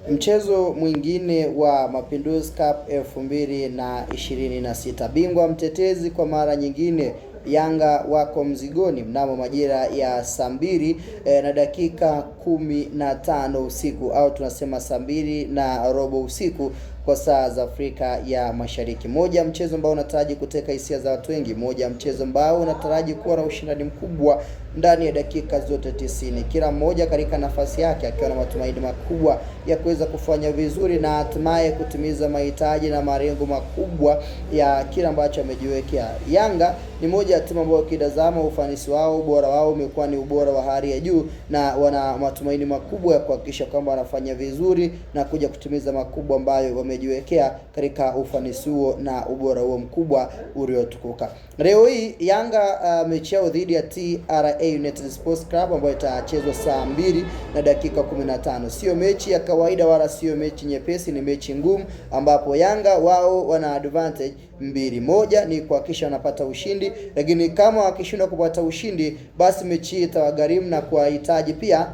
Mchezo mwingine wa Mapinduzi Cup 2026, bingwa mtetezi kwa mara nyingine Yanga wako mzigoni mnamo majira ya saa 2 na dakika 15 usiku, au tunasema saa 2:15 usiku kwa saa za Afrika ya Mashariki. Moja mchezo ambao unataraji kuteka hisia za watu wengi, moja mchezo ambao unataraji kuwa na ushindani mkubwa ndani ya dakika zote 90, kila mmoja katika nafasi yake akiwa na matumaini makubwa ya kuweza kufanya vizuri na hatimaye kutimiza mahitaji na malengo makubwa ya kila ambacho amejiwekea. Yanga ni moja ya timu ambayo ukitazama ufanisi wao, ubora wao umekuwa ni ubora wa hali ya juu, na wana matumaini makubwa ya kuhakikisha kwamba wanafanya vizuri na kuja kutimiza makubwa ambayo wamejiwekea katika ufanisi huo na ubora huo mkubwa uliotukuka. Leo hii Yanga mechi yao dhidi ya TRA United Sports Club ambayo itachezwa saa 2 na dakika 15. Sio mechi ya kawaida wala sio mechi nyepesi, ni mechi ngumu ambapo Yanga wao wana advantage 2-1 ni kuhakikisha wanapata ushindi, lakini kama wakishindwa kupata ushindi basi mechi itawagharimu na kuwahitaji pia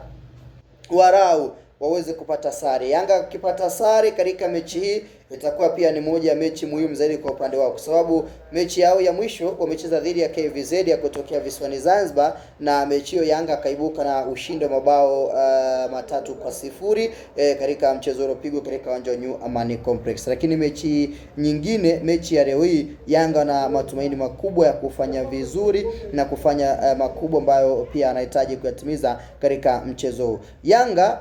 warau waweze kupata sare. Yanga ukipata sare katika mechi hii itakuwa pia ni moja ya mechi muhimu zaidi kwa upande wao, kwa sababu mechi yao ya mwisho wamecheza dhidi ya KVZ ya kutokea visiwani Zanzibar, na mechi hiyo Yanga kaibuka na ushindi wa mabao 3-0 katika mchezo uliopigwa katika uwanja wa New Amani Complex. Lakini mechi nyingine, mechi ya leo hii, Yanga na matumaini makubwa ya kufanya vizuri na kufanya makubwa ambayo pia anahitaji kuyatimiza katika mchezo huu. Yanga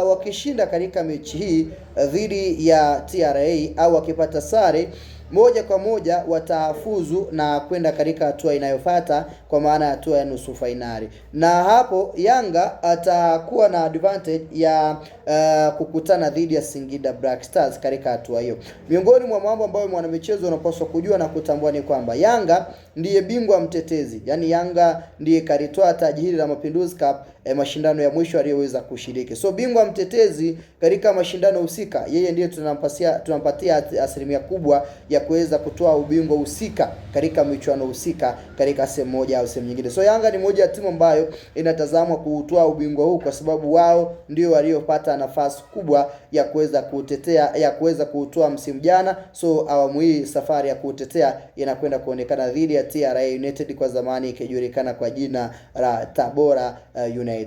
wakishinda katika mechi hii dhidi ya TRA au wakipata sare, moja kwa moja watafuzu na kwenda katika hatua inayofuata, kwa maana ya hatua ya nusu fainali, na hapo Yanga atakuwa na advantage ya kukutana dhidi ya Singida Black Stars katika hatua hiyo. Miongoni mwa mambo ambayo mwanamichezo unapaswa kujua na kutambua ni kwamba Yanga ndiye bingwa mtetezi, yani Yanga ndiye kalitoa taji hili la Mapinduzi Cup mashindano ya mwisho aliyoweza kushiriki. So bingwa mtetezi katika mashindano husika, yeye ndiye tunampatia asilimia kubwa ya kuweza kutoa ubingwa husika katika michuano husika katika sehemu moja au sehemu nyingine. So Yanga ni moja ya timu ambayo inatazamwa kutoa ubingwa huu kwa sababu wao ndio waliopata nafasi kubwa ya kuweza kutetea, ya kuweza kutoa msimu jana. So awamu hii safari ya kutetea inakwenda kuonekana dhidi ya TRA United, kwa zamani ikijulikana kwa jina la Tabora United.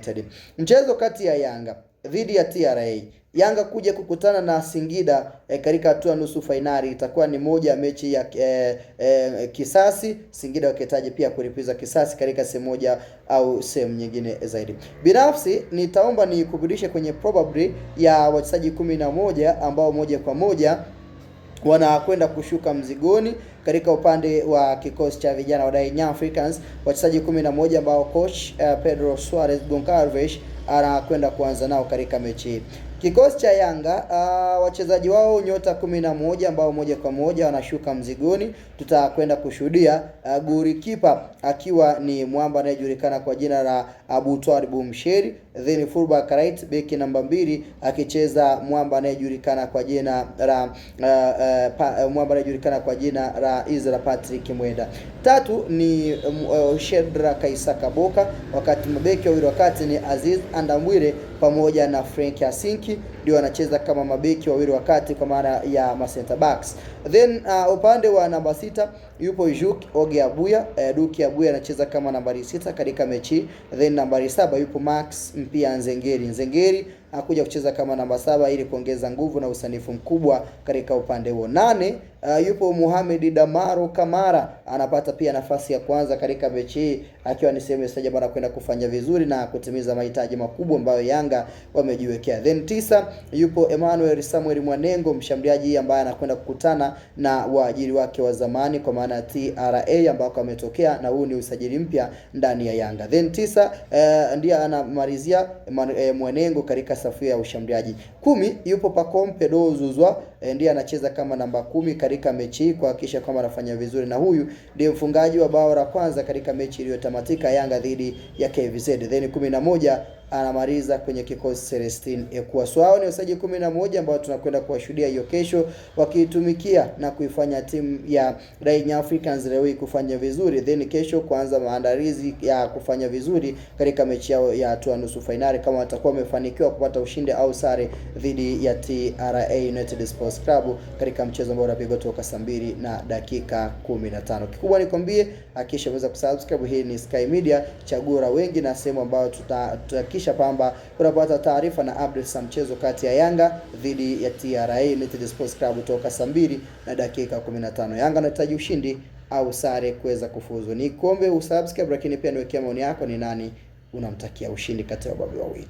Mchezo kati ya Yanga dhidi ya TRA, Yanga kuja kukutana na Singida katika hatua nusu fainali, itakuwa ni moja ya mechi ya kisasi, Singida wakihitaji pia kulipiza kisasi katika sehemu moja au sehemu nyingine zaidi. Binafsi nitaomba nikuburudishe kwenye probably ya wachezaji 11 ambao moja kwa moja wanakwenda kushuka mzigoni katika upande wa kikosi cha vijana wa Young Africans, wachezaji 11 ambao coach Pedro Suarez Goncalves anakwenda kuanza nao katika mechi hii. Kikosi cha Yanga wachezaji wao nyota 11 ambao moja kwa moja wanashuka mzigoni. Tutakwenda kushuhudia golikipa akiwa ni mwamba anayejulikana kwa jina la Abu Twalib Msheri, then fullback right, beki namba 2 akicheza mwamba anayejulikana kwa jina la Israel Patrick Mwenda. Tatu ni Shedra Kaisaka Boka, wakati mabeki wawili wakati ni Aziz Andamwire pamoja na Frank Asinki ndio wanacheza kama mabeki wawili wakati kwa maana ya center backs. Then upande wa namba 6 yupo Juk Oge Abuya, Duki Abuya anacheza kama nambari 6 katika mechi. Then nambari 7 yupo Max Mpia Nzengeri akuja kucheza kama namba 7 ili kuongeza nguvu na usanifu mkubwa katika upande huo. 8 yupo Mohamed Damaro Kamara anapata pia nafasi ya kwanza katika mechi hii akiwa ni sehemu ya sajaba na kwenda kufanya vizuri na kutimiza mahitaji makubwa ambayo Yanga wamejiwekea. Then 9 yupo Emmanuel Samuel Mwanengo, mshambuliaji ambaye anakwenda kukutana na waajiri wake wa zamani kwa maana TRA ambao ametokea, na huu ni usajili mpya ndani ya Yanga. Then 9 ndiye anamalizia Mwanengo katika safu ya ushambuliaji. 10 yupo Pacome Pedro Zuzwa, ndiye anacheza kama namba 10 katika mechi hii kuhakikisha kwamba anafanya vizuri, na huyu ndiye mfungaji wa bao la kwanza katika mechi iliyotamatika Yanga dhidi ya KVZ. Then 11 anamaliza kwenye kikosi Celestine Ekwaso. Hao ni wachezaji 11 ambao tunakwenda kuwashuhudia hiyo kesho wakiitumikia na kuifanya timu ya Young Africans leo hii kufanya vizuri, then kesho kuanza maandalizi ya kufanya vizuri katika mechi yao ya hatua nusu finali, kama watakuwa wamefanikiwa kupata ushindi au sare dhidi ya TRA United Sports Club katika mchezo ambao unapigwa toka saa 2:15. Kikubwa nikwambie, hakikisha umeweza kusubscribe. Hii ni Sky Media, chaguo la wengi, na sehemu ambayo tutahakikisha kwamba unapata taarifa na updates za mchezo kati ya Yanga dhidi ya TRA United Sports Club toka saa 2:15. Yanga anahitaji ushindi au sare kuweza kufuzu. Ni kuombe usubscribe, lakini pia niwekea maoni yako, ni nani unamtakia ushindi kati ya wababe wawili.